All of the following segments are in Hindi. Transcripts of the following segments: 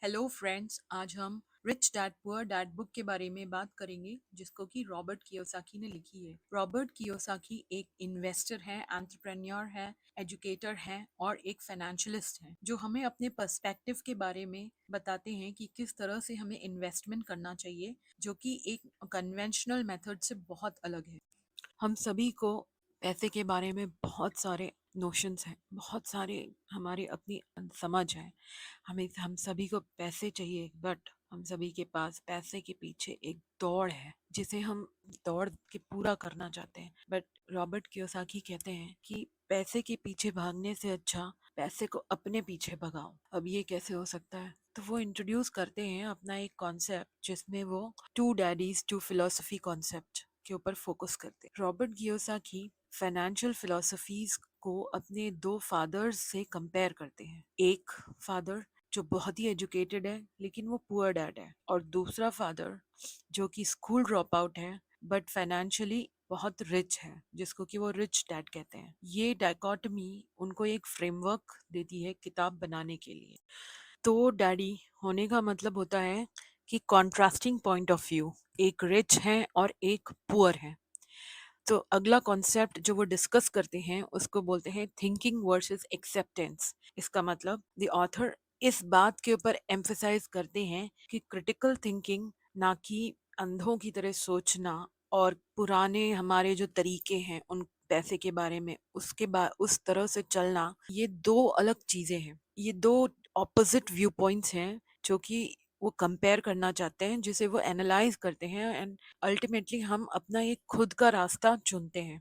हेलो फ्रेंड्स, आज हम rich dad poor dad book के बारे में बात करेंगे जिसको कि रॉबर्ट कियोसाकी ने लिखी है। रॉबर्ट कियोसाकी एक इन्वेस्टर है, एंटरप्रेन्योर है, एजुकेटर है और एक फाइनेंशियलिस्ट है जो हमें अपने पर्सपेक्टिव के बारे में बताते हैं कि किस तरह से हमें इन्वेस्टमेंट करना चाहिए, जो कि एक कन्वेंशनल मेथड से बहुत अलग है। हम सभी को पैसे के बारे में बहुत सारे नोशंस हैं, बहुत सारे हमारे अपनी समझ है। हम सभी को पैसे चाहिए, बट हम सभी के पास पैसे के पीछे एक दौड़ है जिसे हम दौड़ के पूरा करना चाहते हैं। बट रॉबर्ट कियोसाकी कहते हैं कि पैसे के पीछे भागने से अच्छा पैसे को अपने पीछे भगाओ। अब ये कैसे हो सकता है? तो वो इंट्रोड्यूस करते हैं अपना एक कॉन्सेप्ट जिसमें वो two daddies two philosophy concept के ऊपर फोकस करते हैं। रॉबर्ट कियोसाकी फाइनेंशियल फिलोसफीज को अपने दो फादर्स से कंपेयर करते हैं। एक फादर जो बहुत ही एजुकेटेड है लेकिन वो पुअर डैड है, और दूसरा फादर जो कि स्कूल ड्रॉप आउट है बट फाइनेंशियली बहुत रिच है, जिसको कि वो रिच डैड कहते हैं। ये डायकोटमी उनको एक फ्रेमवर्क देती है किताब बनाने के लिए। तो डैडी होने का मतलब होता है कि कॉन्ट्रास्टिंग पॉइंट ऑफ व्यू, एक रिच है और एक पुअर है। तो अगला कॉन्सेप्ट जो वो डिस्कस करते हैं उसको बोलते हैं थिंकिंग वर्सेस एक्सेप्टेंस। इसका मतलब द ऑथर इस बात के ऊपर एम्फेसाइज करते हैं कि क्रिटिकल थिंकिंग, ना कि अंधों की तरह सोचना और पुराने हमारे जो तरीके हैं उन पैसे के बारे में उसके बाद उस तरह से चलना, ये दो अलग चीजें हैं। ये दो ऑपोजिट व्यू पॉइंट्स हैं जो कि वो कंपेयर करना चाहते हैं, जिसे वो एनालाइज करते हैं एंड अल्टीमेटली हम अपना एक खुद का रास्ता चुनते हैं।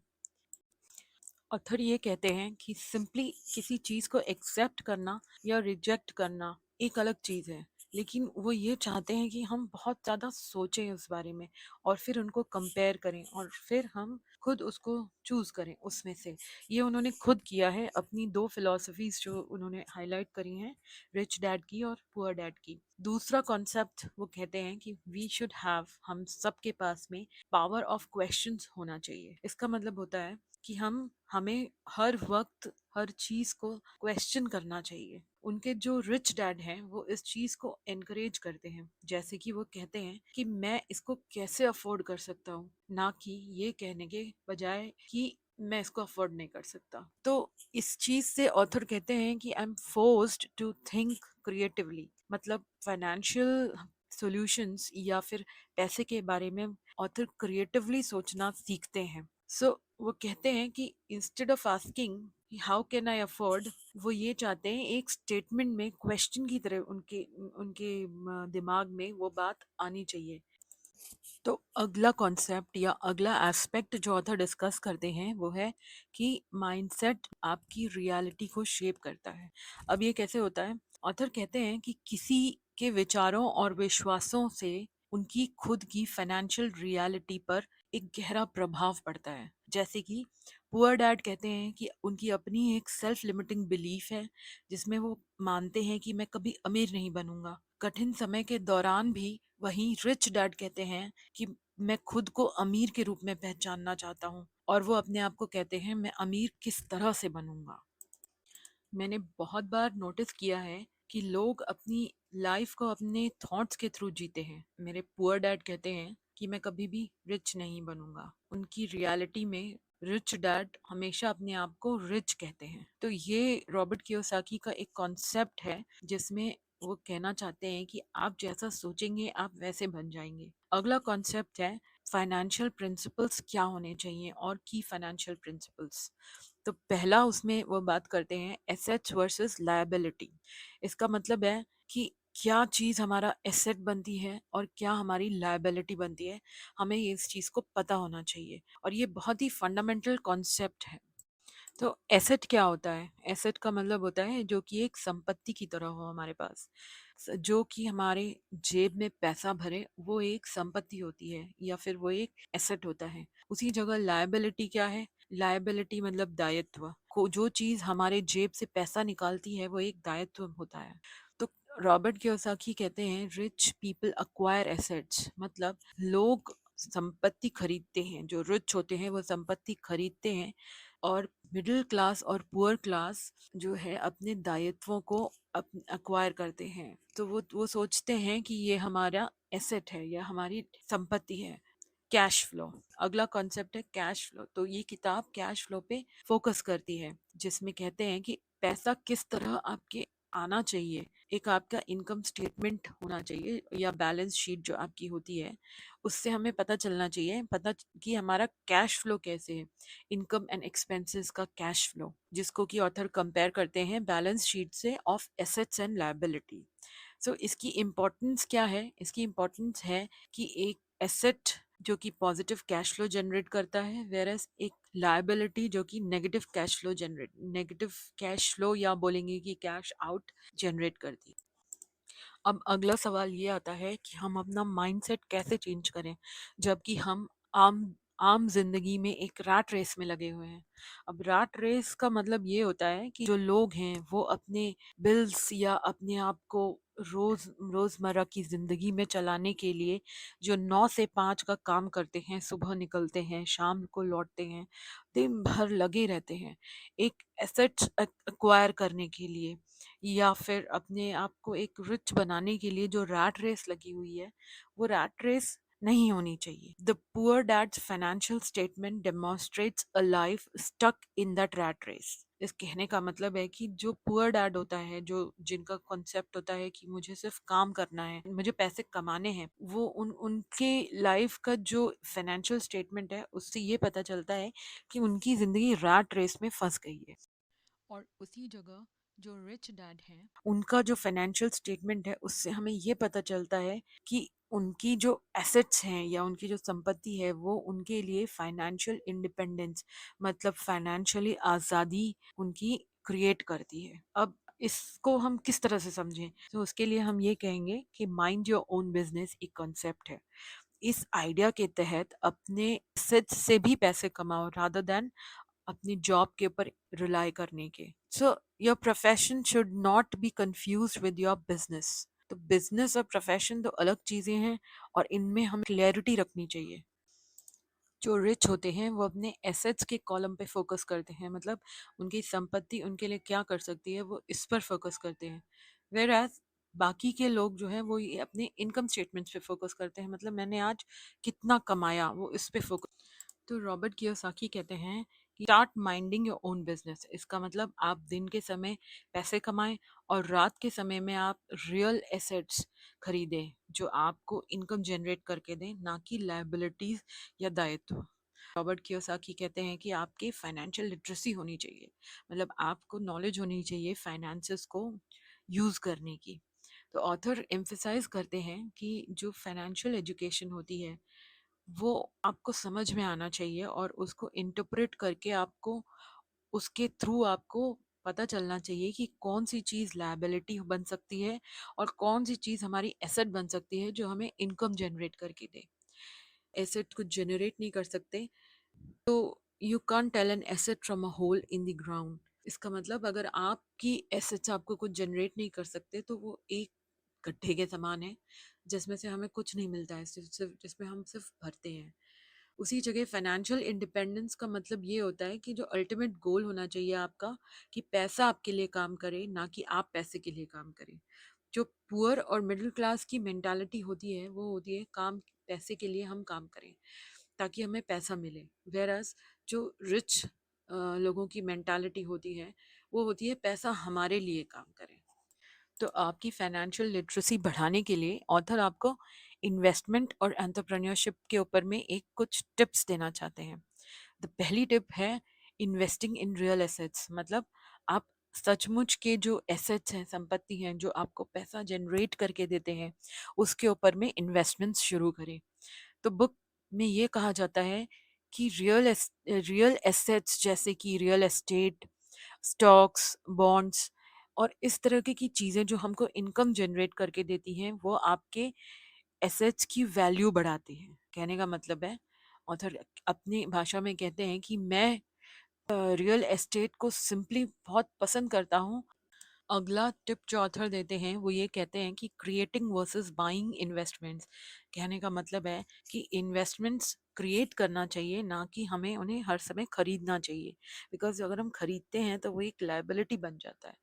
ऑथर ये कहते हैं कि सिंपली किसी चीज को एक्सेप्ट करना या रिजेक्ट करना एक अलग चीज है, लेकिन वो ये चाहते हैं कि हम बहुत ज्यादा सोचें उस बारे में और फिर उनको कंपेयर करें और फिर हम खुद उसको चूज करें उसमें से। ये उन्होंने खुद किया है अपनी दो फिलोसफीज जो उन्होंने हाईलाइट करी हैं, रिच डैड की और पुअर डैड की। दूसरा कॉन्सेप्ट वो कहते हैं कि वी शुड हैव, हम सबके पास में पावर ऑफ क्वेश्चंस होना चाहिए। इसका मतलब होता है कि हमें हर वक्त हर चीज को क्वेश्चन करना चाहिए। उनके जो रिच डैड हैं वो इस चीज को एनकरेज करते हैं, जैसे कि वो कहते हैं कि मैं इसको कैसे अफोर्ड कर सकता हूँ, ना कि ये कहने के बजाय कि मैं इसको अफोर्ड नहीं कर सकता। तो इस चीज से ऑथर कहते हैं कि I am forced to think creatively. मतलब फाइनेंशियल सॉल्यूशंस या फिर पैसे के बारे में ऑथर क्रिएटिवली सोचना सीखते हैं। सो वो कहते हैं कि instead of asking how can I afford, वो ये चाहते हैं एक स्टेटमेंट में क्वेश्चन की तरह उनके उनके दिमाग में वो बात आनी चाहिए। तो अगला कॉन्सेप्ट या अगला एस्पेक्ट जो ऑथर डिस्कस करते हैं वो है कि माइंडसेट आपकी रियलिटी को शेप करता है। अब ये कैसे होता है? ऑथर कहते हैं कि किसी के विचारों और विश्वासों से उनकी खुद की फाइनेंशियल रियलिटी पर एक गहरा प्रभाव पड़ता है। जैसे कि पुअर डैड कहते हैं कि उनकी अपनी एक सेल्फ लिमिटिंग बिलीफ है जिसमें वो मानते हैं कि मैं कभी अमीर नहीं बनूंगा कठिन समय के दौरान भी। वहीं रिच डैड कहते हैं कि मैं खुद को अमीर के रूप में पहचानना चाहता हूँ, और वो अपने आप को कहते हैं मैं अमीर किस तरह से बनूंगा। मैंने बहुत बार नोटिस किया है कि लोग अपनी लाइफ को अपने थॉट्स के थ्रू जीते हैं। मेरे पुअर डैड कहते हैं कि मैं कभी भी रिच नहीं बनूंगा। उनकी रियलिटी में रिच डैड हमेशा अपने आप को रिच कहते हैं। तो ये रॉबर्ट कियोसाकी का एक कॉन्सेप्ट है जिसमें वो कहना चाहते हैं कि आप जैसा सोचेंगे आप वैसे बन जाएंगे। अगला कॉन्सेप्ट है फाइनेंशियल प्रिंसिपल्स क्या होने चाहिए और की फाइनेंशियल प्रिंसिपल्स। तो पहला उसमें वो बात करते हैं एसेट्स वर्सेस लायबिलिटी। इसका मतलब है कि क्या चीज हमारा एसेट बनती है और क्या हमारी लायबिलिटी बनती है, हमें इस चीज को पता होना चाहिए, और ये बहुत ही फंडामेंटल कॉन्सेप्ट है। तो एसेट क्या होता है? एसेट का मतलब होता है जो कि एक संपत्ति की तरह हो हमारे पास। जो कि हमारे जेब में पैसा भरे वो एक संपत्ति होती है या फिर वो एक एसेट होता है। उसी जगह लायबिलिटी क्या है? लायबिलिटी मतलब दायित्व को, जो चीज हमारे जेब से पैसा निकालती है वो एक दायित्व होता है। तो रॉबर्ट कियोसाकी कहते हैं रिच पीपल अक्वायर एसेट्स, मतलब लोग संपत्ति खरीदते हैं। जो रिच होते हैं वो संपत्ति खरीदते हैं, और मिडिल क्लास और पुअर क्लास जो है अपने दायित्वों को अक्वायर करते हैं, तो वो सोचते हैं कि ये हमारा एसेट है या हमारी संपत्ति है। कैश फ्लो, अगला कॉन्सेप्ट है कैश फ्लो। तो ये किताब कैश फ्लो पे फोकस करती है, जिसमें कहते हैं कि पैसा किस तरह आपके आना चाहिए। एक आपका इनकम स्टेटमेंट होना चाहिए या बैलेंस शीट जो आपकी होती है, उससे हमें पता चलना चाहिए कि हमारा कैश फ्लो कैसे है। इनकम एंड एक्सपेंसेस का कैश फ्लो, जिसको कि ऑथर कंपेयर करते हैं बैलेंस शीट से ऑफ एसेट्स एंड लायबिलिटी। सो इसकी इम्पोर्टेंस क्या है? इसकी इम्पोर्टेंस है कि एक एसेट जो कि पॉजिटिव कैश फ्लो जनरेट करता है, वेरस एक लायबिलिटी जो कि नेगेटिव कैश फ्लो या बोलेंगे कि कैश आउट जनरेट करती है। अब अगला सवाल ये आता है कि हम अपना माइंडसेट कैसे चेंज करें, जबकि हम आम आम जिंदगी में एक रैट रेस में लगे हुए हैं। अब रैट रेस का मतलब ये होता है कि जो लोग हैं वो अपने बिल्स या अपने आप को रोजमर्रा की जिंदगी में चलाने के लिए जो 9 से 5 का काम करते हैं, सुबह निकलते हैं शाम को लौटते हैं, दिन भर लगे रहते हैं एक एसेट एक्वायर करने के लिए या फिर अपने आप को एक रिच बनाने के लिए। जो रैट रेस लगी हुई है, वो रैट रेस नहीं होनी चाहिए। The poor dad's financial statement demonstrates a life stuck in that rat race. इस कहने का मतलब है कि जो पुअर डैड होता है, जो जिनका कॉन्सेप्ट होता है कि मुझे सिर्फ काम करना है, मुझे पैसे कमाने हैं, वो उनके लाइफ का जो फाइनेंशियल स्टेटमेंट है उससे ये पता चलता है कि उनकी जिंदगी रैट रेस में फंस गई है। और उसी जगह जो रिच डैड हैं, उनका जो फाइनेंशियल स्टेटमेंट है उससे हमें ये पता चलता है कि उनकी जो एसेट्स हैं या उनकी जो संपत्ति है वो उनके लिए फाइनेंशियल इंडिपेंडेंस, मतलब फाइनेंशियली आज़ादी उनकी क्रिएट करती है। अब इसको हम किस तरह से समझें, तो उसके लिए हम ये कहेंगे कि माइंड योर ओन बिजनेस एक कॉन्सेप्ट है। इस आइडिया के तहत अपने एसेट्स से भी पैसे कमाओ रादर देन अपनी जॉब के ऊपर रिलाई करने के। So your profession should not be confuse with your business. तो बिजनेस और प्रोफेशन दो अलग चीजें हैं और इनमें हमें क्लैरिटी रखनी चाहिए। जो रिच होते हैं वो अपने एसेट्स के कॉलम पे फोकस करते हैं, मतलब उनकी संपत्ति उनके लिए क्या कर सकती है वो इस पर फोकस करते हैं। वेर एज बाकी के लोग जो है वो ये अपने इनकम स्टेटमेंट्स पे फोकस करते हैं, मतलब मैंने आज कितना कमाया वो इस पे फोकस। तो रॉबर्ट कियोसाकी कहते हैं कि start minding your own business. इसका मतलब आप दिन के समय पैसे कमाएं और रात के समय में आप रियल एसेट्स खरीदें जो आपको इनकम जनरेट करके दें, ना कि लायबिलिटीज या दायित्व। रॉबर्ट कियोसाकी कहते हैं कि आपकी फाइनेंशियल लिटरेसी होनी चाहिए, मतलब आपको नॉलेज होनी चाहिए फाइनेंसेस को यूज करने की। तो ऑथर एम्फेसाइज करते हैं कि जो फाइनेंशियल एजुकेशन होती है वो आपको समझ में आना चाहिए और उसको इंटरप्रेट करके आपको उसके थ्रू आपको पता चलना चाहिए कि कौन सी चीज़ लायबिलिटी बन सकती है और कौन सी चीज़ हमारी एसेट बन सकती है जो हमें इनकम जनरेट करके दे। एसेट कुछ जनरेट नहीं कर सकते, तो you can't tell an asset from a hole in the ground. इसका मतलब अगर आपकी एसेट्स आपको कुछ जनरेट नहीं कर सकते तो वो एक गड्ढे के समान है जिसमें से हमें कुछ नहीं मिलता है, सिर्फ सिर्फ जिसमें हम सिर्फ भरते हैं। उसी जगह फाइनेंशियल इंडिपेंडेंस का मतलब ये होता है कि जो अल्टीमेट गोल होना चाहिए आपका, कि पैसा आपके लिए काम करे ना कि आप पैसे के लिए काम करें। जो पुअर और मिडिल क्लास की मेंटालिटी होती है वो होती है काम पैसे के लिए हम काम करें ताकि हमें पैसा मिले। वेरस जो रिच लोगों की मेंटालिटी होती है वो होती है पैसा हमारे लिए काम करे। तो आपकी फाइनेंशियल लिटरेसी बढ़ाने के लिए ऑथर आपको इन्वेस्टमेंट और एंटरप्रेन्योरशिप के ऊपर में एक कुछ टिप्स देना चाहते हैं। तो पहली टिप है इन्वेस्टिंग इन रियल एसेट्स, मतलब आप सचमुच के जो एसेट्स हैं, संपत्ति हैं जो आपको पैसा जनरेट करके देते हैं, उसके ऊपर में इन्वेस्टमेंट्स शुरू करें। तो बुक में ये कहा जाता है कि रियल एसेट्स जैसे कि रियल एस्टेट, स्टॉक्स, बॉन्ड्स और इस तरह की चीज़ें जो हमको इनकम जनरेट करके देती हैं वो आपके एसेट्स की वैल्यू बढ़ाती हैं। कहने का मतलब है, ऑथर अपनी भाषा में कहते हैं कि मैं रियल एस्टेट को सिंपली बहुत पसंद करता हूँ अगला टिप जो ऑथर देते हैं वो ये कहते हैं कि क्रिएटिंग वर्सेस बाइंग इन्वेस्टमेंट्स। कहने का मतलब है कि इन्वेस्टमेंट्स क्रिएट करना चाहिए, ना कि हमें उन्हें हर समय खरीदना चाहिए। बिकॉज अगर हम खरीदते हैं तो वो एक लायबिलिटी बन जाता है।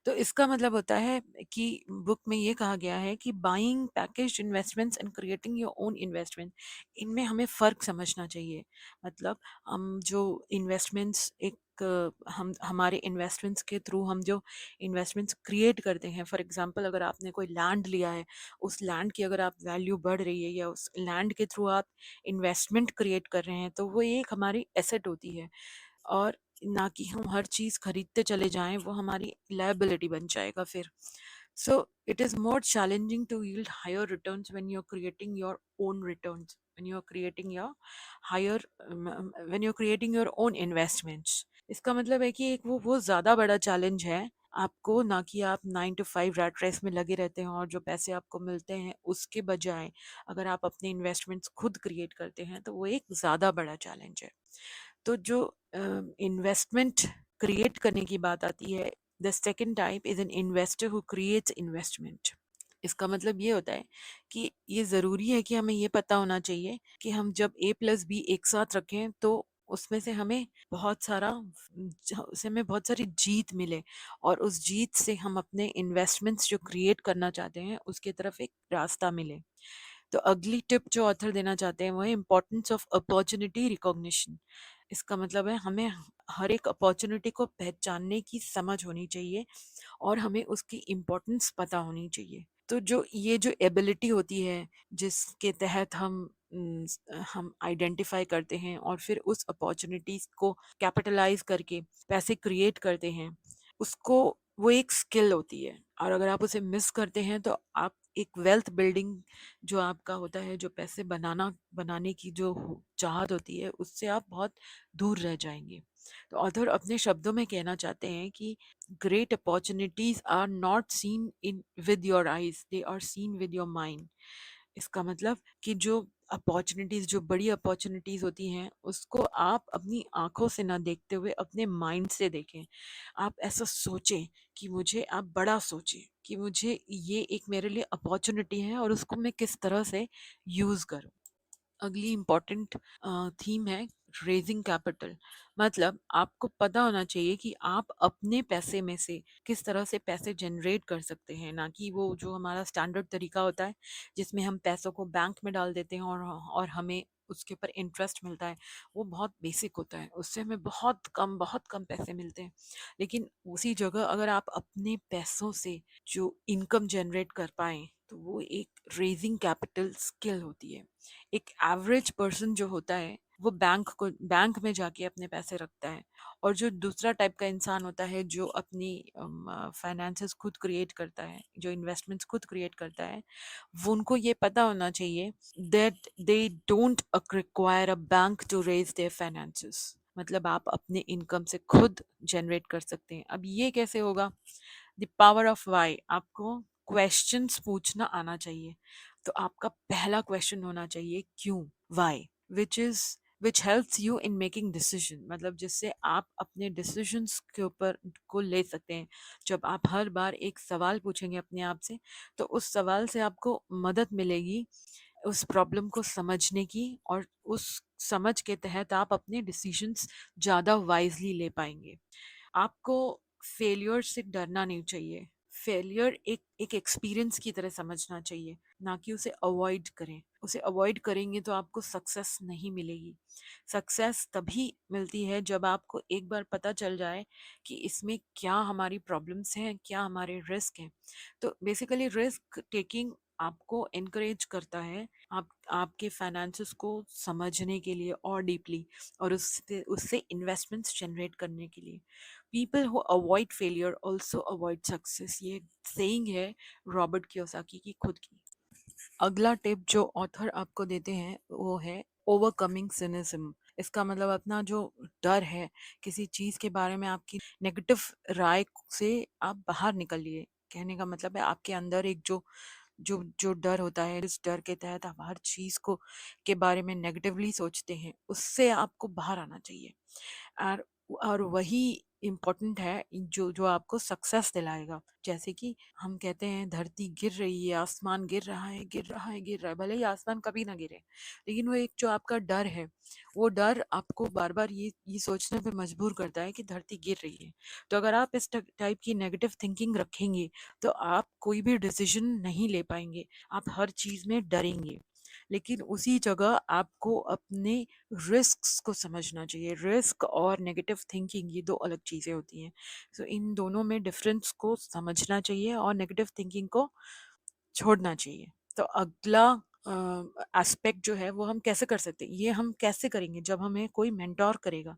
तो इसका मतलब होता है कि बुक में ये कहा गया है कि buying package investments and creating your own investment, इनमें हमें फ़र्क समझना चाहिए। मतलब हम जो इन्वेस्टमेंट्स एक हम हमारे इन्वेस्टमेंट्स के थ्रू हम जो इन्वेस्टमेंट्स क्रिएट करते हैं, फॉर एग्जांपल अगर आपने कोई लैंड लिया है, उस लैंड की अगर आप वैल्यू बढ़ रही है या उस लैंड के थ्रू आप इन्वेस्टमेंट क्रिएट कर रहे हैं, तो वो एक हमारी एसेट होती है। और ना कि हम हर चीज़ खरीदते चले जाएं, वो हमारी लायबिलिटी बन जाएगा फिर। So it is more challenging to yield higher returns when you're creating your own returns, when you're creating your higher when you're creating your own investments। इसका मतलब है कि एक वो ज़्यादा बड़ा चैलेंज है आपको, ना कि आप 9 to 5 रैट रेस में लगे रहते हैं और जो पैसे आपको मिलते हैं उसके बजाय अगर आप अपने इन्वेस्टमेंट्स खुद क्रिएट करते हैं तो वो एक ज़्यादा बड़ा चैलेंज है। तो जो इन्वेस्टमेंट क्रिएट करने की बात आती है, the second type is an investor who creates investment. इसका मतलब ये होता है कि ये ज़रूरी है कि हमें ये पता होना चाहिए कि हम जब A+B एक साथ रखें तो उसमें से हमें बहुत सारा उससे हमें बहुत सारी जीत मिले, और उस जीत से हम अपने इन्वेस्टमेंट्स जो क्रिएट करना चाहते हैं उसकी तरफ एक रास्ता मिले। तो अगली टिप जो ऑथर देना चाहते हैं वो है इम्पोर्टेंस ऑफ अपॉर्चुनिटी रिकॉग्निशन। इसका मतलब है हमें हर एक अपॉर्चुनिटी को पहचानने की समझ होनी चाहिए और हमें उसकी इम्पोर्टेंस पता होनी चाहिए। तो जो ये जो एबिलिटी होती है जिसके तहत हम आइडेंटिफाई करते हैं और फिर उस अपॉर्चुनिटीज को कैपिटलाइज करके पैसे क्रिएट करते हैं, उसको वो एक स्किल होती है। और अगर आप उसे मिस करते हैं तो आप एक वेल्थ बिल्डिंग जो आपका होता है, जो पैसे बनाने की जो चाहत होती है, उससे आप बहुत दूर रह जाएंगे। तो ऑथर अपने शब्दों में कहना चाहते हैं कि great opportunities are not seen in with your eyes, they are seen with your mind। इसका मतलब कि जो अपॉर्चुनिटीज, जो बड़ी अपॉर्चुनिटीज होती हैं, उसको आप अपनी आंखों से ना देखते हुए अपने माइंड से देखें। आप ऐसा सोचें कि मुझे आप बड़ा सोचें कि मुझे ये एक मेरे लिए अपॉर्चुनिटी है और उसको मैं किस तरह से यूज़ करूं। अगली इम्पॉर्टेंट थीम है रेजिंग कैपिटल। मतलब आपको पता होना चाहिए कि आप अपने पैसे में से किस तरह से पैसे जनरेट कर सकते हैं, ना कि वो जो हमारा स्टैंडर्ड तरीका होता है जिसमें हम पैसों को बैंक में डाल देते हैं और हमें उसके ऊपर इंटरेस्ट मिलता है। वो बहुत बेसिक होता है, उससे हमें बहुत कम पैसे मिलते हैं। लेकिन उसी जगह अगर आप अपने पैसों से जो इनकम जनरेट कर पाएं तो वो एक रेजिंग कैपिटल स्किल होती है। एक एवरेज पर्सन जो होता है वो बैंक में जाके अपने पैसे रखता है, और जो दूसरा टाइप का इंसान होता है जो अपनी फाइनेंसेस खुद क्रिएट करता है, जो इन्वेस्टमेंट्स खुद क्रिएट करता है, वो उनको ये पता होना चाहिए that they don't require a bank to raise their finances. मतलब आप अपने इनकम से खुद जनरेट कर सकते हैं। अब ये कैसे होगा? The power of why. आपको क्वेश्चंस पूछना आना चाहिए। तो आपका पहला क्वेश्चन होना चाहिए क्यों, why, which is which helps you in making decision. मतलब जिससे आप अपने डिसीजंस के ऊपर को ले सकते हैं। जब आप हर बार एक सवाल पूछेंगे अपने आप से, तो उस सवाल से आपको मदद मिलेगी उस प्रॉब्लम को समझने की, और उस समझ के तहत आप अपने डिसीजंस ज़्यादा वाइजली ले पाएंगे। आपको फेलियर से डरना नहीं चाहिए। फेलियर एक एक्सपीरियंस की तरह समझना चाहिए, ना कि उसे अवॉइड करें। उसे अवॉइड करेंगे तो आपको सक्सेस नहीं मिलेगी। सक्सेस तभी मिलती है जब आपको एक बार पता चल जाए कि इसमें क्या हमारी प्रॉब्लम्स हैं, क्या हमारे रिस्क हैं। तो बेसिकली रिस्क टेकिंग आपको इनकरेज करता है आपके फाइनेंसेस को समझने के लिए और डीपली, और उससे उससे इन्वेस्टमेंट्स जनरेट करने के लिए। People who avoid failure also avoid success, ये सेइंग है रॉबर्ट कियोसाकी की खुद की। अगला टिप जो ऑथर आपको देते हैं वो है ओवरकमिंग सिनिज्म। इसका मतलब अपना जो डर है किसी चीज़ के बारे में, आपकी नेगेटिव राय से आप बाहर निकलिए। कहने का मतलब है आपके अंदर एक जो जो जो डर होता है, इस डर के तहत आप हर चीज़ को के बारे में नेगेटिवली सोचते हैं, उससे आपको बाहर आना चाहिए। और और वही इम्पोर्टेंट है, जो जो आपको सक्सेस दिलाएगा। जैसे कि हम कहते हैं धरती गिर रही है, आसमान गिर रहा है, गिर रहा है, गिर रहा है, भले ही आसमान कभी ना गिरे, लेकिन वो एक जो आपका डर है, वो डर आपको बार बार ये सोचने पे मजबूर करता है कि धरती गिर रही है। तो अगर आप इस टाइप की नेगेटिव थिंकिंग रखेंगे तो आप कोई भी डिसीजन नहीं ले पाएंगे, आप हर चीज में डरेंगे। लेकिन उसी जगह आपको अपने रिस्क्स को समझना चाहिए। रिस्क और नेगेटिव थिंकिंग ये दो अलग चीजें होती हैं। सो इन दोनों में डिफरेंस को समझना चाहिए और नेगेटिव थिंकिंग को छोड़ना चाहिए। तो अगला एस्पेक्ट जो है वो हम कैसे कर सकते हैं, ये हम कैसे करेंगे जब हमें कोई मेंटोर करेगा।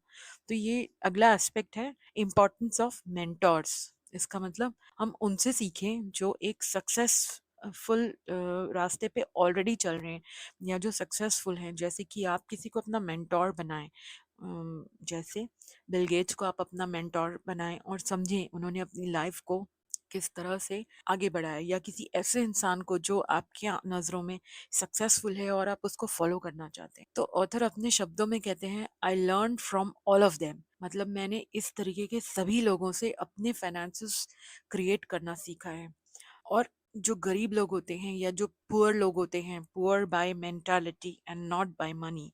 तो ये अगला एस्पेक्ट है, इम्पोर्टेंस ऑफ मेंटोर्स। इसका मतलब हम उनसे सीखें जो एक सक्सेसफुल रास्ते पे ऑलरेडी चल रहे हैं या जो सक्सेसफुल हैं। जैसे कि आप किसी को अपना मेंटोर बनाएं, जैसे बिल गेट्स को आप अपना मेंटोर बनाएं और समझें उन्होंने अपनी लाइफ को किस तरह से आगे बढ़ाया, या किसी ऐसे इंसान को जो आपके नज़रों में सक्सेसफुल है और आप उसको फॉलो करना चाहते हैं। तो ऑथर अपने शब्दों में कहते हैं, I learn from all of them. मतलब मैंने इस तरीके के सभी लोगों से अपने फाइनेंसेस क्रिएट करना सीखा है। और जो गरीब लोग होते हैं या जो पुअर लोग होते हैं, poor by mentality and not by money,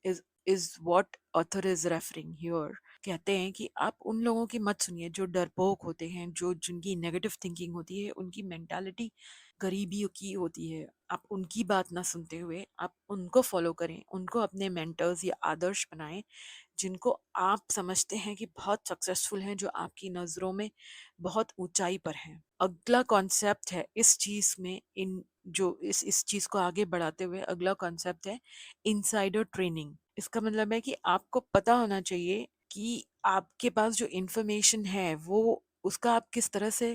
is is what author is referring here. कहते हैं कि आप उन लोगों की मत सुनिए जो डरपोक होते हैं, जो जिनकी नेगेटिव थिंकिंग होती है, उनकी मेंटालिटी गरीबी की होती है। आप उनकी बात ना सुनते हुए आप उनको फॉलो करें, उनको अपने मेंटर्स या आदर्श बनाएं, जिनको आप समझते हैं कि बहुत सक्सेसफुल हैं, जो आपकी नज़रों में बहुत ऊंचाई पर हैं। अगला कॉन्सेप्ट है इस चीज़ में, इन जो इस चीज़ को आगे बढ़ाते हुए अगला कॉन्सेप्ट है इनसाइडर ट्रेनिंग। इसका मतलब है कि आपको पता होना चाहिए कि आपके पास जो इंफॉर्मेशन है वो उसका आप किस तरह से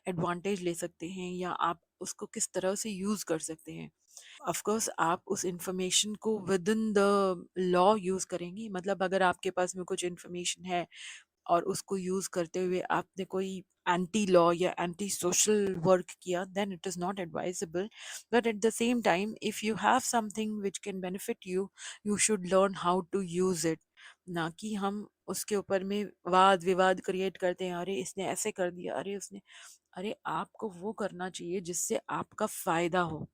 एडवांटेज ले सकते हैं या आप उसको किस तरह से यूज़ कर सकते हैं। ऑफ कोर्स आप उस इंफॉर्मेशन को with in the law use करेंगे। मतलब अगर आपके पास में कुछ इंफॉर्मेशन है और उसको यूज़ करते हुए आपने कोई एंटी लॉ या एंटी सोशल वर्क किया, then it is not advisable. But at the same time if you have something which can benefit you, you should learn how to use it. ना कि हम उसके ऊपर में वाद विवाद क्रिएट करते हैं, अरे इसने ऐसे कर दिया, अरे उसने। अरे आपको वो करना चाहिए जिससे आपका फायदा हो।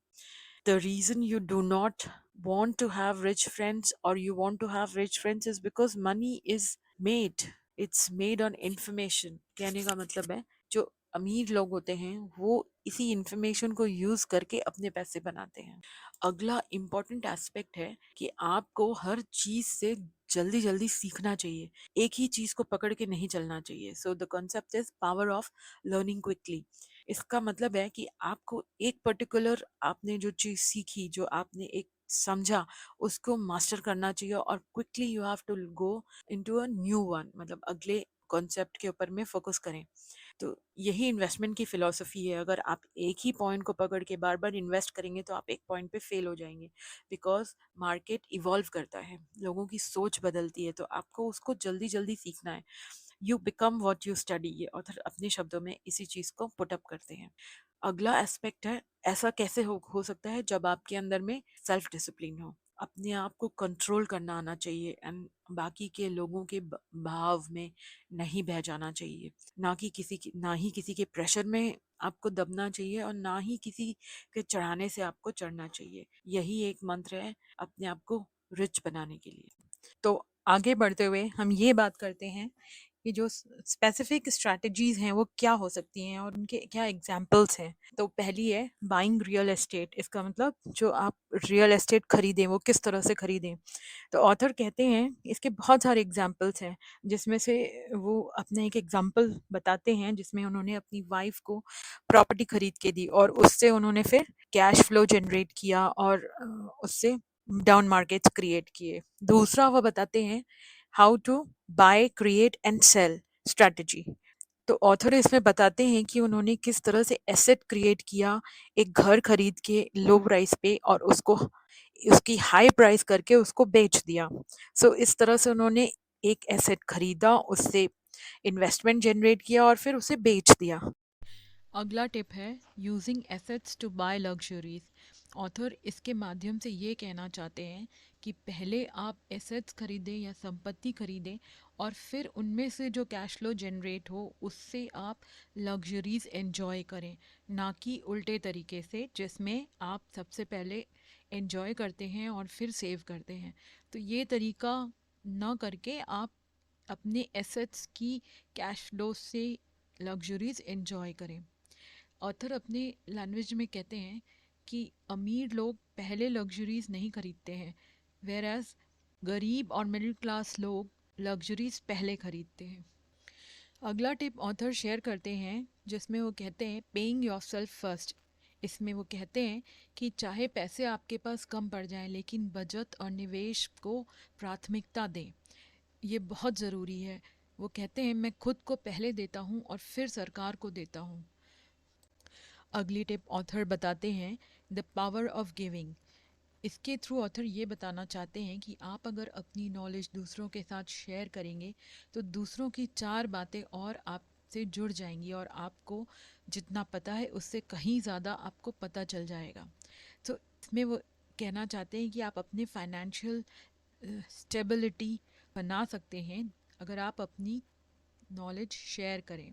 The reason you do not want to have rich friends or you want to have rich friends is because money is made. It's made on information. कहने का मतलब है जो अमीर लोग होते हैं वो इसी इंफॉर्मेशन को यूज करके अपने पैसे बनाते हैं। अगला इम्पोर्टेंट एस्पेक्ट है कि आपको हर चीज से जल्दी जल्दी सीखना चाहिए, एक ही चीज को पकड़ के नहीं चलना चाहिए। So the concept is power of learning quickly. इसका मतलब है कि आपको एक पर्टिकुलर आपने जो चीज़ सीखी, जो आपने एक समझा, उसको मास्टर करना चाहिए और quickly you have to go into a new one. मतलब अगले कॉन्सेप्ट के ऊपर में फोकस करें। तो यही इन्वेस्टमेंट की फिलॉसफी है। अगर आप एक ही पॉइंट को पकड़ के बार बार इन्वेस्ट करेंगे तो आप एक पॉइंट पे फेल हो जाएंगे, बिकॉज मार्केट इवॉल्व करता है, लोगों की सोच बदलती है, तो आपको उसको जल्दी जल्दी सीखना है। You become what you study, ये ऑथर अपने शब्दों में इसी चीज को पुट अप करते हैं। अगला एस्पेक्ट है, ऐसा कैसे हो सकता है जब आपके अंदर में सेल्फ डिसिप्लिन हो, अपने आप को कंट्रोल करना आना चाहिए एंड बाकी के लोगों के भाव में नहीं बह जाना चाहिए। ना ही किसी के प्रेशर में आपको दबना चाहिए और ना ही किसी के चढ़ाने से आपको चढ़ना चाहिए। यही एक मंत्र है अपने आप को रिच बनाने के लिए। तो आगे बढ़ते हुए हम ये बात करते हैं कि जो स्पेसिफिक स्ट्रैटेजीज हैं वो क्या हो सकती हैं और उनके क्या एग्जांपल्स हैं। तो पहली है बाइंग रियल एस्टेट। इसका मतलब जो आप रियल एस्टेट खरीदें वो किस तरह से खरीदें। तो ऑथर कहते हैं इसके बहुत सारे एग्जांपल्स हैं, जिसमें से वो अपने एक एग्जांपल बताते हैं जिसमें उन्होंने अपनी वाइफ को प्रॉपर्टी खरीद के दी और उससे उन्होंने फिर कैश फ्लो जनरेट किया और उससे डाउन मार्केट्स क्रिएट किए। दूसरा वो बताते हैं how to buy create and sell strategy. तो ऑथर इसमें बताते हैं कि उन्होंने किस तरह से एसेट क्रिएट किया, एक घर खरीद के लो प्राइस पे और उसको उसकी हाई प्राइस करके उसको बेच दिया। सो इस तरह से उन्होंने एक एसेट खरीदा, उससे इन्वेस्टमेंट जनरेट किया और फिर उसे बेच दिया। अगला टिप है using assets to buy luxuries. Author इसके माध्यम से ये कहना चाहते हैं कि पहले आप एसेट्स खरीदें या संपत्ति खरीदें और फिर उनमें से जो कैश फ्लो जनरेट हो उससे आप लग्जरीज एंजॉय करें, ना कि उल्टे तरीके से जिसमें आप सबसे पहले एंजॉय करते हैं और फिर सेव करते हैं। तो ये तरीका ना करके आप अपने एसेट्स की कैश फ्लो से लग्जरीज एंजॉय करें। ऑथर अपने लैंग्वेज में कहते हैं कि अमीर लोग पहले लग्जरीज नहीं खरीदते हैं, वेरएज गरीब और मिडिल क्लास लोग लग्जरीज पहले खरीदते हैं। अगला टिप ऑथर शेयर करते हैं जिसमें वो कहते हैं पेइंग योरसेल्फ फर्स्ट। इसमें वो कहते हैं कि चाहे पैसे आपके पास कम पड़ जाएं लेकिन बचत और निवेश को प्राथमिकता दें, ये बहुत ज़रूरी है। वो कहते हैं मैं खुद को पहले देता हूँ और फिर सरकार को देता हूँ। अगली टिप ऑथर बताते हैं द पावर ऑफ गिविंग। इसके थ्रू ऑथर ये बताना चाहते हैं कि आप अगर अपनी नॉलेज दूसरों के साथ शेयर करेंगे तो दूसरों की 4 बातें और आपसे जुड़ जाएंगी और आपको जितना पता है उससे कहीं ज़्यादा आपको पता चल जाएगा। तो इसमें वो कहना चाहते हैं कि आप अपने फाइनेंशियल स्टेबिलिटी बना सकते हैं अगर आप अपनी नॉलेज शेयर करें।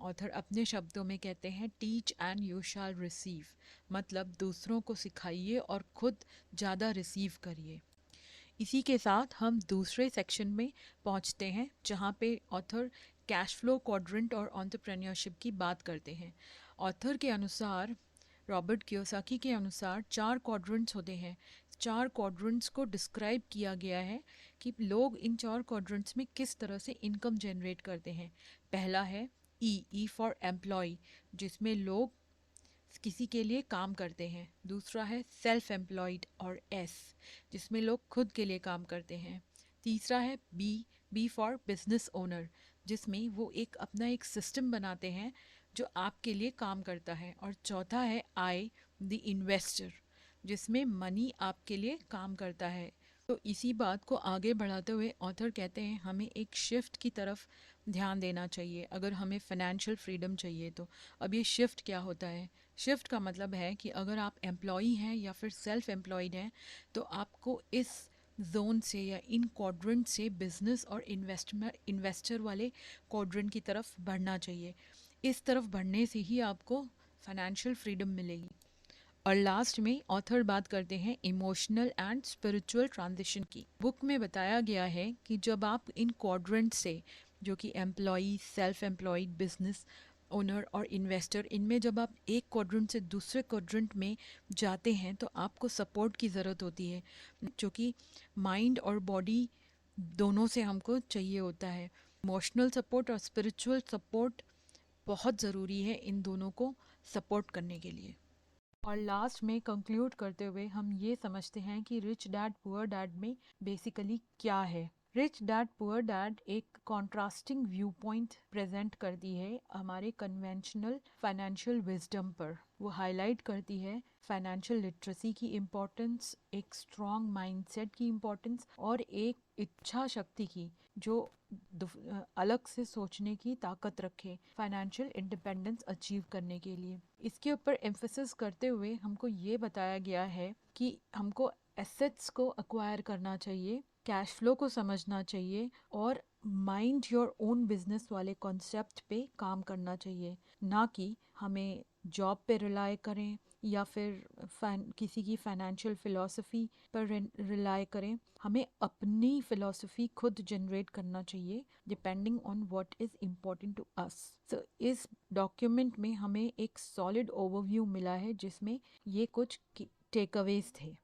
ऑथर अपने शब्दों में कहते हैं teach and you shall receive, मतलब दूसरों को सिखाइए और खुद ज़्यादा रिसीव करिए। इसी के साथ हम दूसरे सेक्शन में पहुंचते हैं जहां पे ऑथर कैश फ्लो क्वाड्रेंट और एंटरप्रेन्योरशिप की बात करते हैं। ऑथर के अनुसार, रॉबर्ट कियोसाकी के अनुसार 4 क्वाड्रेंट्स होते हैं। 4 क्वाड्रेंट्स को डिस्क्राइब किया गया है कि लोग इन 4 क्वाड्रेंट्स में किस तरह से इनकम जनरेट करते हैं। पहला है ई फॉर एम्प्लॉय, जिसमें लोग किसी के लिए काम करते हैं। दूसरा है सेल्फ एम्प्लॉयड और एस, जिसमें लोग खुद के लिए काम करते हैं। तीसरा है बी फॉर बिजनेस ओनर, जिसमें वो अपना एक सिस्टम बनाते हैं जो आपके लिए काम करता है। और चौथा है आई द इन्वेस्टर, जिसमें मनी आपके लिए काम करता है। तो इसी बात को आगे बढ़ाते हुए ऑथर कहते हैं हमें एक शिफ्ट की तरफ ध्यान देना चाहिए अगर हमें फाइनेंशियल फ्रीडम चाहिए तो। अब ये शिफ्ट क्या होता है? शिफ्ट का मतलब है कि अगर आप एम्प्लॉई हैं या फिर सेल्फ एम्प्लॉयड हैं तो आपको इस जोन से या इन क्वाड्रेंट से बिजनेस और इन्वेस्टर वाले क्वाड्रेंट की तरफ बढ़ना चाहिए। इस तरफ बढ़ने से ही आपको फाइनेंशियल फ्रीडम मिलेगी। और लास्ट में ऑथर बात करते हैं इमोशनल एंड स्पिरिचुअल ट्रांजिशन की। बुक में बताया गया है कि जब आप इन क्वाड्रेंट से, जो कि employee, self employed, business owner और इन्वेस्टर, इनमें जब आप एक क्वाड्रेंट से दूसरे क्वाड्रेंट में जाते हैं तो आपको सपोर्ट की ज़रूरत होती है, जो कि माइंड और बॉडी दोनों से हमको चाहिए होता है। इमोशनल सपोर्ट और स्पिरिचुअल सपोर्ट बहुत ज़रूरी है इन दोनों को सपोर्ट करने के लिए। और लास्ट में कंक्लूड करते हुए हम ये समझते हैं कि रिच डैड पुअर डैड में बेसिकली क्या है। रिच डैड पुअर डैड एक कॉन्ट्रास्टिंग व्यू पॉइंट प्रेजेंट करती है हमारे कन्वेंशनल फाइनेंशियल विजडम पर। वो हाईलाइट करती है फाइनेंशियल लिटरेसी की इम्पोर्टेंस, एक स्ट्रॉन्ग माइंडसेट की इम्पोर्टेंस और एक इच्छा शक्ति की जो अलग से सोचने की ताकत रखे फाइनेंशियल इंडिपेंडेंस अचीव करने के लिए। इसके ऊपर एम्फेसिस करते हुए हमको ये बताया गया है कि हमको एसेट्स को एक्वायर करना चाहिए, कैश फ्लो को समझना चाहिए और माइंड योर ओन बिजनेस वाले कॉन्सेप्ट पे काम करना चाहिए, ना कि हमें जॉब पे रिलाय करें या फिर किसी की फाइनेंशियल फिलॉसफी पर रिलाय करें। हमें अपनी फिलॉसफी खुद जनरेट करना चाहिए depending on what is important to us. So इस डॉक्यूमेंट में हमें एक सॉलिड ओवरव्यू मिला है जिसमें ये कुछ टेकअवेज थे।